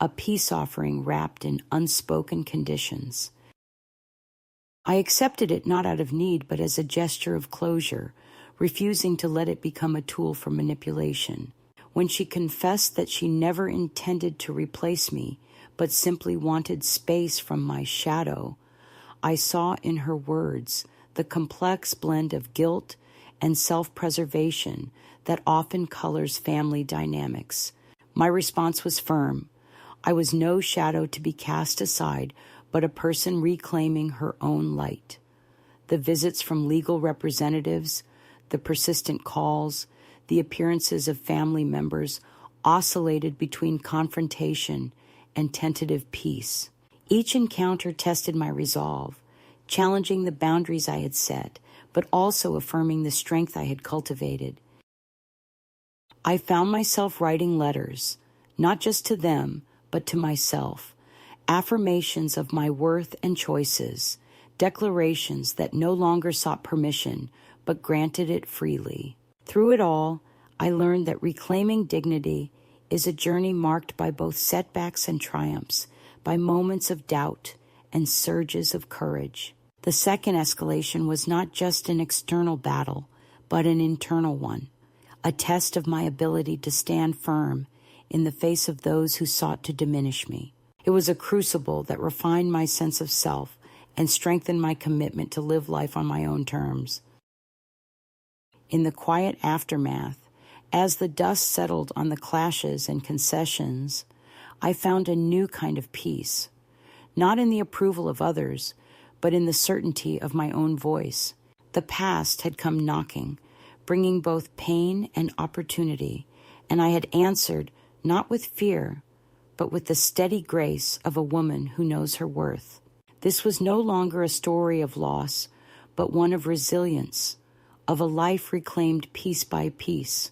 a peace offering wrapped in unspoken conditions. I accepted it not out of need, but as a gesture of closure, refusing to let it become a tool for manipulation. When she confessed that she never intended to replace me, but simply wanted space from my shadow, I saw in her words the complex blend of guilt and self-preservation that often colors family dynamics. My response was firm. I was no shadow to be cast aside, but a person reclaiming her own light. The visits from legal representatives, the persistent calls, the appearances of family members oscillated between confrontation and tentative peace. Each encounter tested my resolve, challenging the boundaries I had set, but also affirming the strength I had cultivated. I found myself writing letters, not just to them, but to myself, affirmations of my worth and choices, declarations that no longer sought permission, but granted it freely. Through it all, I learned that reclaiming dignity is a journey marked by both setbacks and triumphs, by moments of doubt and surges of courage. The second escalation was not just an external battle, but an internal one, a test of my ability to stand firm in the face of those who sought to diminish me. It was a crucible that refined my sense of self and strengthened my commitment to live life on my own terms. In the quiet aftermath, as the dust settled on the clashes and concessions, I found a new kind of peace, not in the approval of others, but in the certainty of my own voice. The past had come knocking, bringing both pain and opportunity, and I had answered not with fear, but with the steady grace of a woman who knows her worth. This was no longer a story of loss, but one of resilience, of a life reclaimed piece by piece,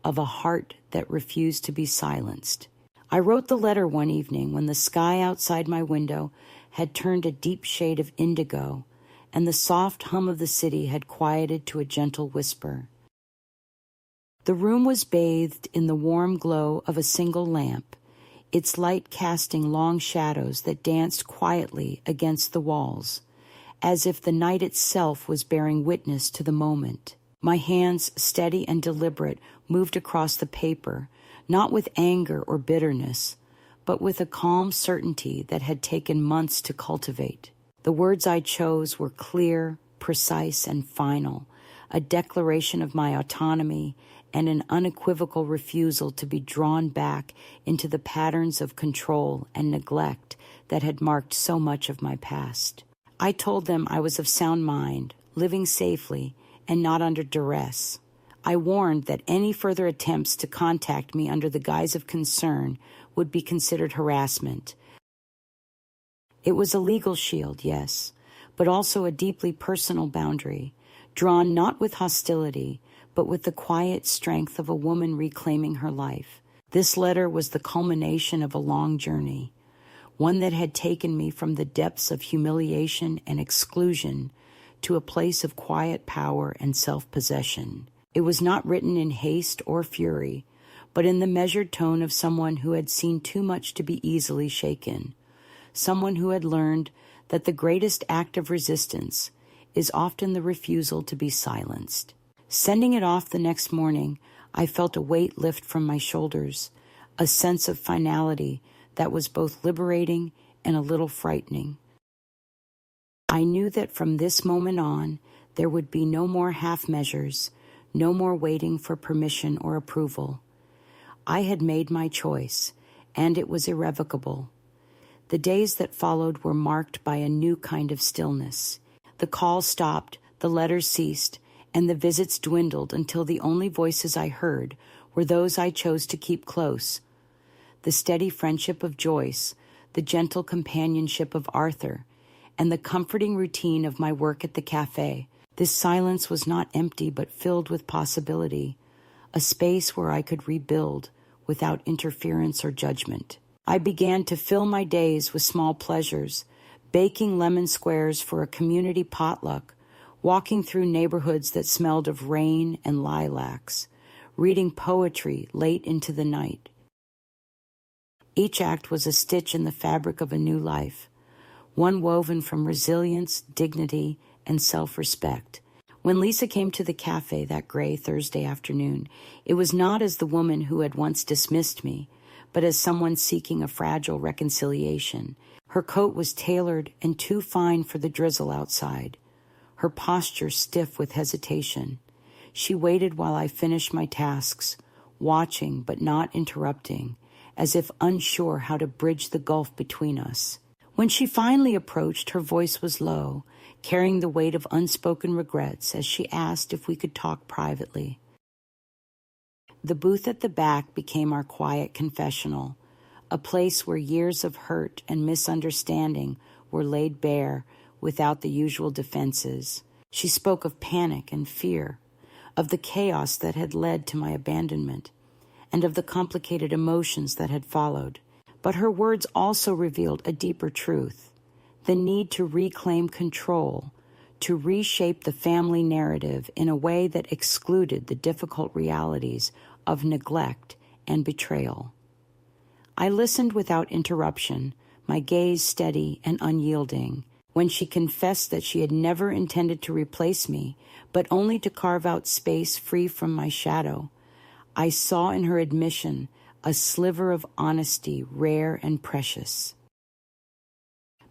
of a heart that refused to be silenced. I wrote the letter one evening when the sky outside my window had turned a deep shade of indigo, and the soft hum of the city had quieted to a gentle whisper. The room was bathed in the warm glow of a single lamp, its light casting long shadows that danced quietly against the walls, as if the night itself was bearing witness to the moment. My hands, steady and deliberate, moved across the paper, not with anger or bitterness, but with a calm certainty that had taken months to cultivate. The words I chose were clear, precise, and final, a declaration of my autonomy and an unequivocal refusal to be drawn back into the patterns of control and neglect that had marked so much of my past. I told them I was of sound mind, living safely, and not under duress. I warned that any further attempts to contact me under the guise of concern would be considered harassment. It was a legal shield, yes, but also a deeply personal boundary, drawn not with hostility, but with the quiet strength of a woman reclaiming her life. This letter was the culmination of a long journey, one that had taken me from the depths of humiliation and exclusion to a place of quiet power and self-possession. It was not written in haste or fury, but in the measured tone of someone who had seen too much to be easily shaken, someone who had learned that the greatest act of resistance is often the refusal to be silenced. Sending it off the next morning, I felt a weight lift from my shoulders, a sense of finality that was both liberating and a little frightening. I knew that from this moment on, there would be no more half measures, no more waiting for permission or approval. I had made my choice, and it was irrevocable. The days that followed were marked by a new kind of stillness. The calls stopped, the letters ceased, and the visits dwindled until the only voices I heard were those I chose to keep close. The steady friendship of Joyce, the gentle companionship of Arthur, and the comforting routine of my work at the cafe. This silence was not empty but filled with possibility, a space where I could rebuild without interference or judgment. I began to fill my days with small pleasures, baking lemon squares for a community potluck, walking through neighborhoods that smelled of rain and lilacs, reading poetry late into the night. Each act was a stitch in the fabric of a new life, one woven from resilience, dignity, and self-respect. When Lisa came to the cafe that gray Thursday afternoon, it was not as the woman who had once dismissed me, but as someone seeking a fragile reconciliation. Her coat was tailored and too fine for the drizzle outside, her posture stiff with hesitation. She waited while I finished my tasks, watching but not interrupting, as if unsure how to bridge the gulf between us. When she finally approached, her voice was low, carrying the weight of unspoken regrets as she asked if we could talk privately. The booth at the back became our quiet confessional, a place where years of hurt and misunderstanding were laid bare without the usual defenses. She spoke of panic and fear, of the chaos that had led to my abandonment, and of the complicated emotions that had followed. But her words also revealed a deeper truth, the need to reclaim control, to reshape the family narrative in a way that excluded the difficult realities of neglect and betrayal. I listened without interruption, my gaze steady and unyielding. When she confessed that she had never intended to replace me, but only to carve out space free from my shadow, I saw in her admission a sliver of honesty rare and precious.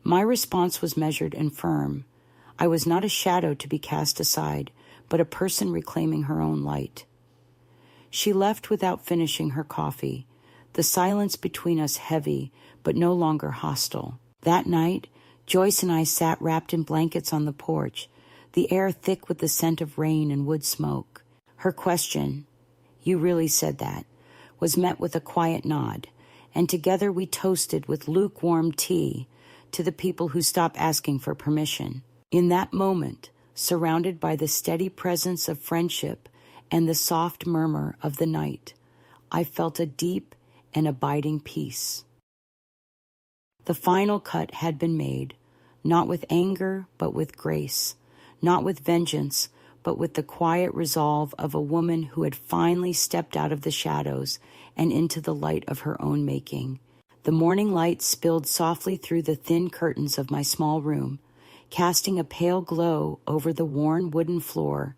My response was measured and firm. I was not a shadow to be cast aside, but a person reclaiming her own light. She left without finishing her coffee, the silence between us heavy, but no longer hostile. That night, Joyce and I sat wrapped in blankets on the porch, the air thick with the scent of rain and wood smoke. Her question, "You really said that," was met with a quiet nod, and together we toasted with lukewarm tea to the people who stopped asking for permission. In that moment, surrounded by the steady presence of friendship and the soft murmur of the night, I felt a deep and abiding peace. The final cut had been made, not with anger, but with grace, not with vengeance, but with the quiet resolve of a woman who had finally stepped out of the shadows and into the light of her own making. The morning light spilled softly through the thin curtains of my small room, casting a pale glow over the worn wooden floor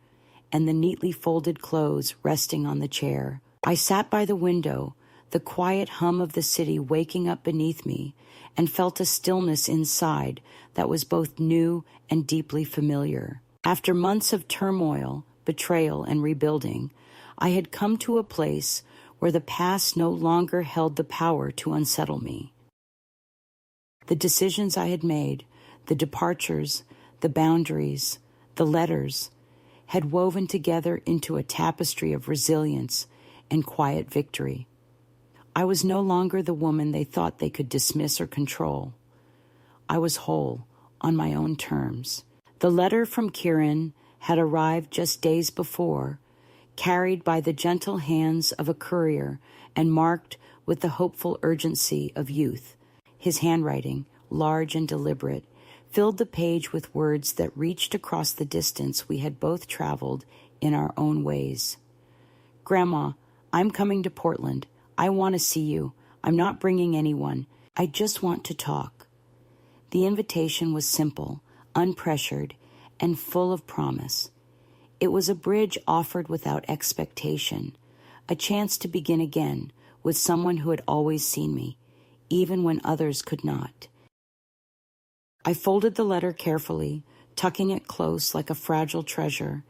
and the neatly folded clothes resting on the chair. I sat by the window, the quiet hum of the city waking up beneath me, and felt a stillness inside that was both new and deeply familiar. After months of turmoil, betrayal, and rebuilding, I had come to a place where the past no longer held the power to unsettle me. The decisions I had made, the departures, the boundaries, the letters, had woven together into a tapestry of resilience and quiet victory. I was no longer the woman they thought they could dismiss or control. I was whole, on my own terms. The letter from Kieran had arrived just days before, carried by the gentle hands of a courier and marked with the hopeful urgency of youth. His handwriting, large and deliberate, filled the page with words that reached across the distance we had both traveled in our own ways. "Grandma, I'm coming to Portland. I want to see you. I'm not bringing anyone. I just want to talk." The invitation was simple, unpressured, and full of promise. It was a bridge offered without expectation, a chance to begin again with someone who had always seen me, even when others could not. I folded the letter carefully, tucking it close like a fragile treasure,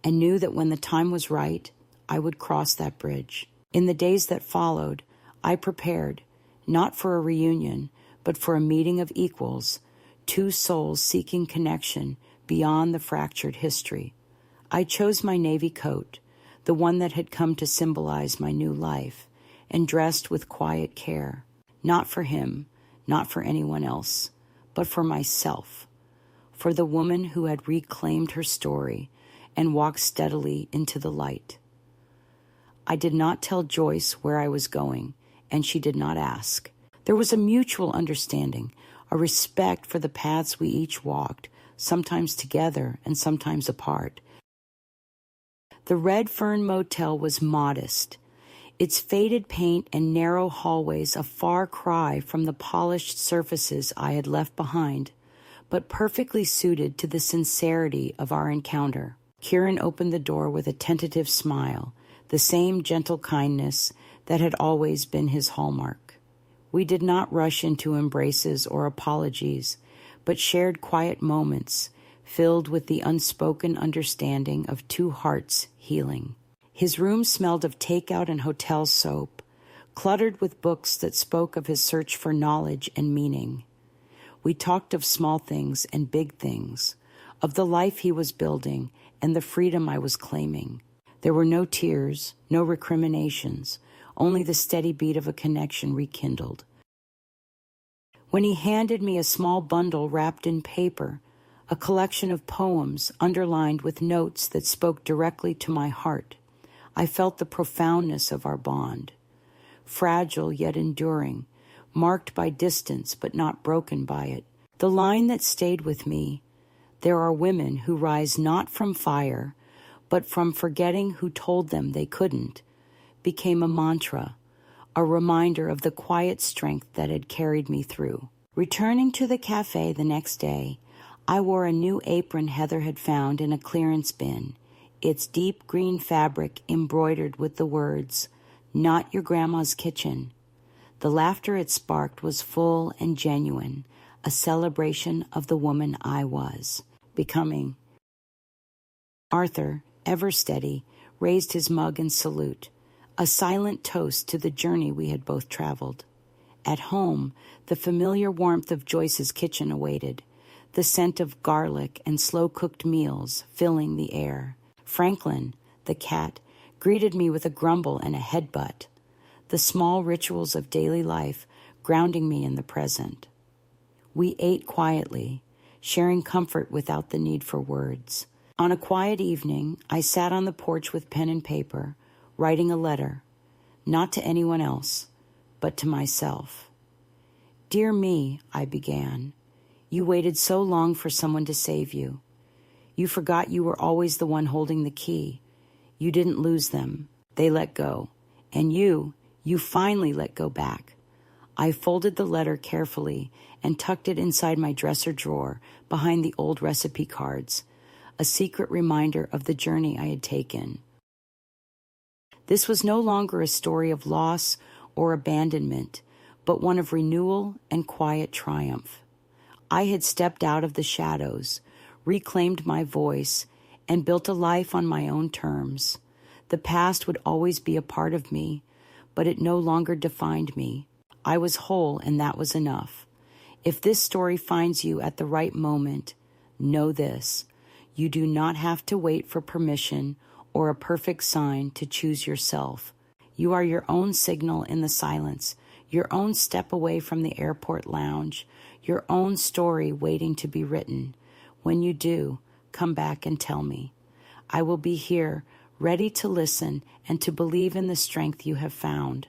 and knew that when the time was right, I would cross that bridge. In the days that followed, I prepared, not for a reunion, but for a meeting of equals, two souls seeking connection beyond the fractured history. I chose my navy coat, the one that had come to symbolize my new life, and dressed with quiet care, not for him, not for anyone else, but for myself, for the woman who had reclaimed her story and walked steadily into the light. I did not tell Joyce where I was going, and she did not ask. There was a mutual understanding, a respect for the paths we each walked, sometimes together and sometimes apart. The Red Fern Motel was modest, its faded paint and narrow hallways a far cry from the polished surfaces I had left behind, but perfectly suited to the sincerity of our encounter. Kieran opened the door with a tentative smile, the same gentle kindness that had always been his hallmark. We did not rush into embraces or apologies, but shared quiet moments filled with the unspoken understanding of two hearts healing. His room smelled of takeout and hotel soap, cluttered with books that spoke of his search for knowledge and meaning. We talked of small things and big things, of the life he was building and the freedom I was claiming. There were no tears, no recriminations, only the steady beat of a connection rekindled. When he handed me a small bundle wrapped in paper, a collection of poems underlined with notes that spoke directly to my heart. I felt the profoundness of our bond, fragile yet enduring, marked by distance but not broken by it. The line that stayed with me, "There are women who rise not from fire, but from forgetting who told them they couldn't," became a mantra, a reminder of the quiet strength that had carried me through. Returning to the cafe the next day, I wore a new apron Heather had found in a clearance bin, its deep green fabric embroidered with the words, "Not your grandma's kitchen." The laughter it sparked was full and genuine, a celebration of the woman I was becoming. Arthur, ever steady, raised his mug in salute, a silent toast to the journey we had both traveled. At home, the familiar warmth of Joyce's kitchen awaited, the scent of garlic and slow-cooked meals filling the air. Franklin, the cat, greeted me with a grumble and a headbutt, the small rituals of daily life grounding me in the present. We ate quietly, sharing comfort without the need for words. On a quiet evening, I sat on the porch with pen and paper, writing a letter, not to anyone else, but to myself. "Dear me," I began, "you waited so long for someone to save you. You forgot you were always the one holding the key. You didn't lose them. They let go. And you finally let go back." I folded the letter carefully and tucked it inside my dresser drawer behind the old recipe cards, a secret reminder of the journey I had taken. This was no longer a story of loss or abandonment, but one of renewal and quiet triumph. I had stepped out of the shadows, reclaimed my voice, and built a life on my own terms. The past would always be a part of me, but it no longer defined me. I was whole, and that was enough. If this story finds you at the right moment, know this: you do not have to wait for permission or a perfect sign to choose yourself. You are your own signal in the silence, your own step away from the airport lounge, your own story waiting to be written. When you do, come back and tell me. I will be here, ready to listen and to believe in the strength you have found.